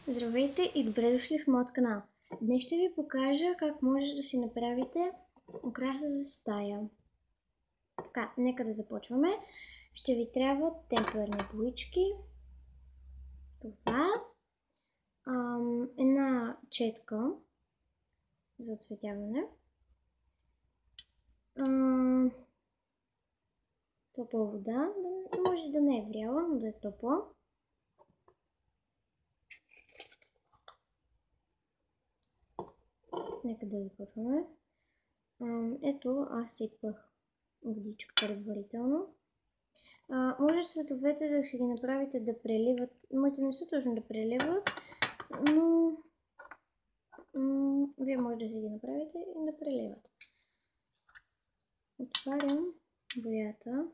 Здравейте и добре дошли в моят канал. Днес ще ви покажа как може да си направите украса за стая. Така, нека да започваме. Ще ви трябват темперни боички, това, една четка за оцветяване, топла вода, може да не е вряла, но да е топла. Нека да започваме. Ето, аз сипах водичка предварително. Може цветовете да си ги направите да преливат. Моите не са точно да преливат, но вие може да си ги направите и да преливат. Отварям боята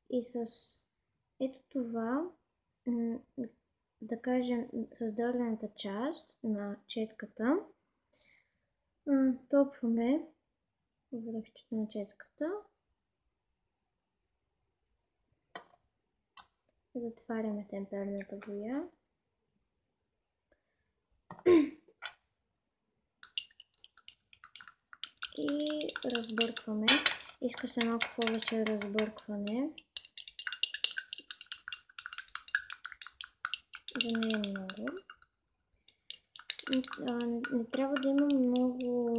и с ето това, да кажем, с дървената част на четката, топваме връхчето на четката. Затваряме темперната боя. И разбъркваме. Иска се малко повече разбъркване. Да не е много. Не трябва да има много,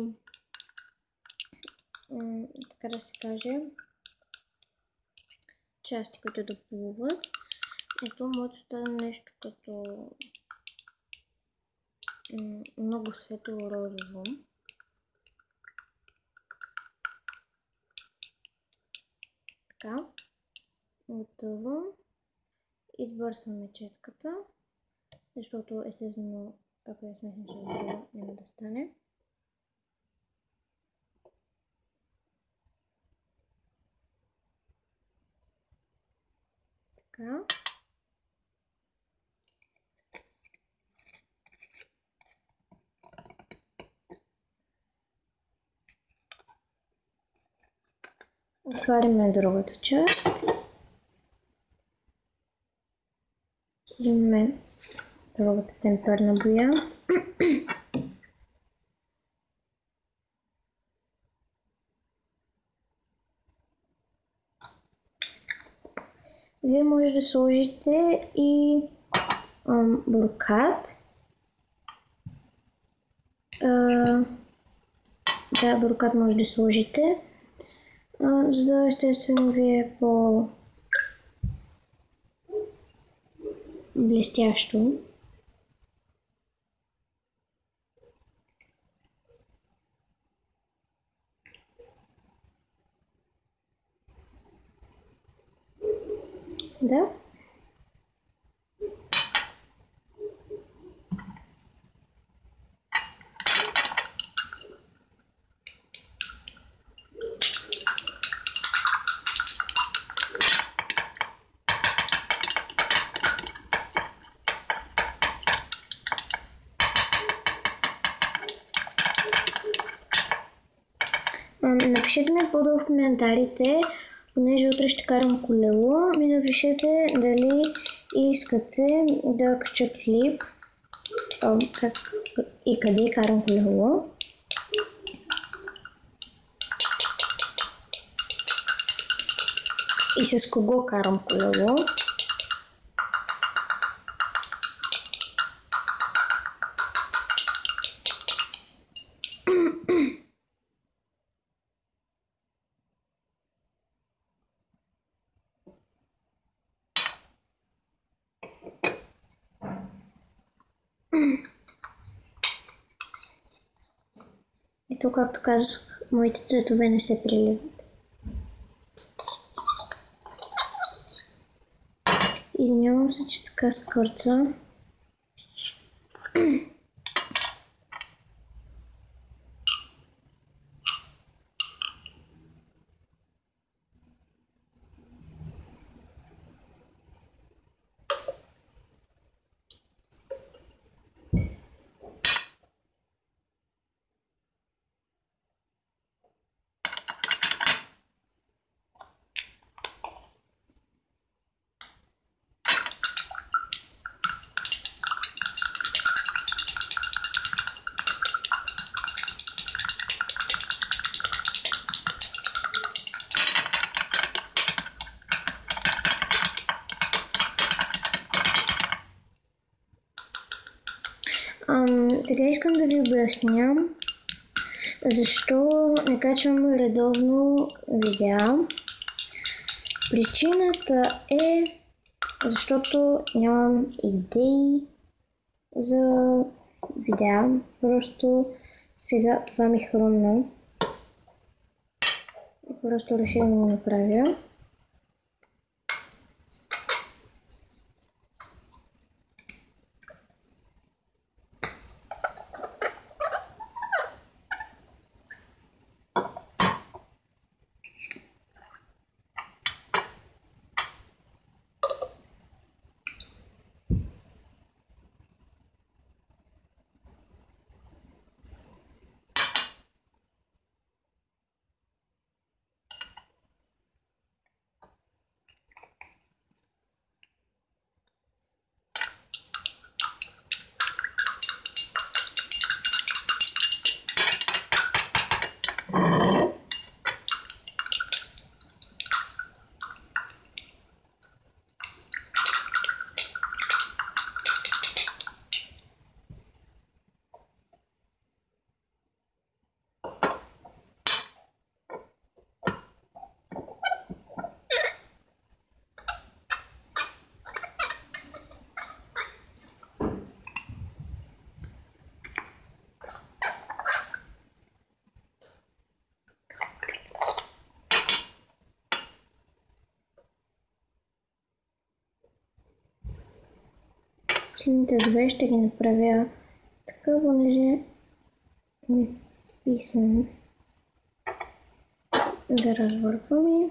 така да се каже, части, които да плуват. Ето, може да стане нещо като много светло-розово. Така, готово. Избърсваме четката, защото естествено, ако я смесим с друго, няма да стане. Така. Отваряме другата част. Взимаме другата темперна боя. Вие може да сложите и брокат. Да, брокат може да сложите, за да естествено ви е по-блестящо. Да. Напишете ми по-долу в коментарите, понеже утре ще карам колело, ми напишете дали искате да кача клип и къде карам колело. И с кого карам колело. Ето, както казах, моите цветове не се преливат. Извинявам се, че така скърца. Сега искам да ви обясня защо не качвам редовно видеа. Причината е защото нямам идеи за видеа. Просто сега това ми хрумна и просто реших да го направя. Последните две ще ги направя така, понеже ми писам да развързваме.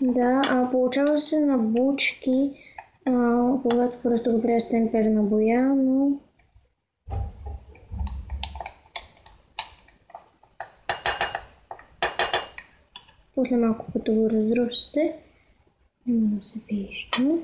Да, получава се на бучки, когато просто го правя с темперна боя, но после малко като го разрушите, няма да се вижда.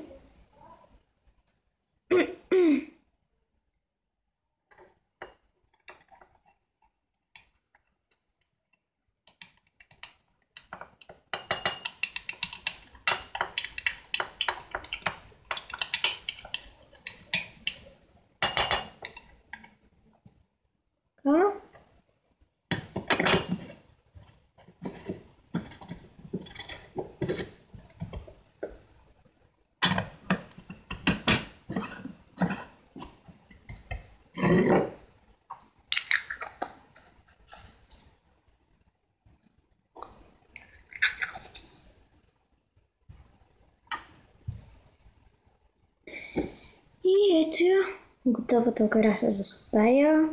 И ето я, готовата украса за стая.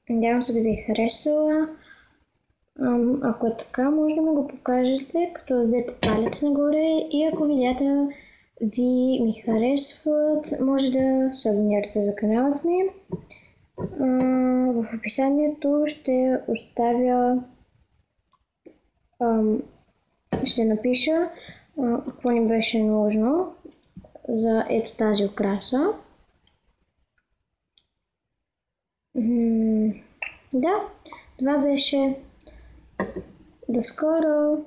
Надявам се да ви е харесала. Ако е така, може да ми го покажете, като дадете палец нагоре, и ако видеята ви ми харесват, може да се абонирате за каналът ми. В описанието ще оставя, ще напиша какво ни беше нужно за ето тази украса. Да, това беше. До скоро!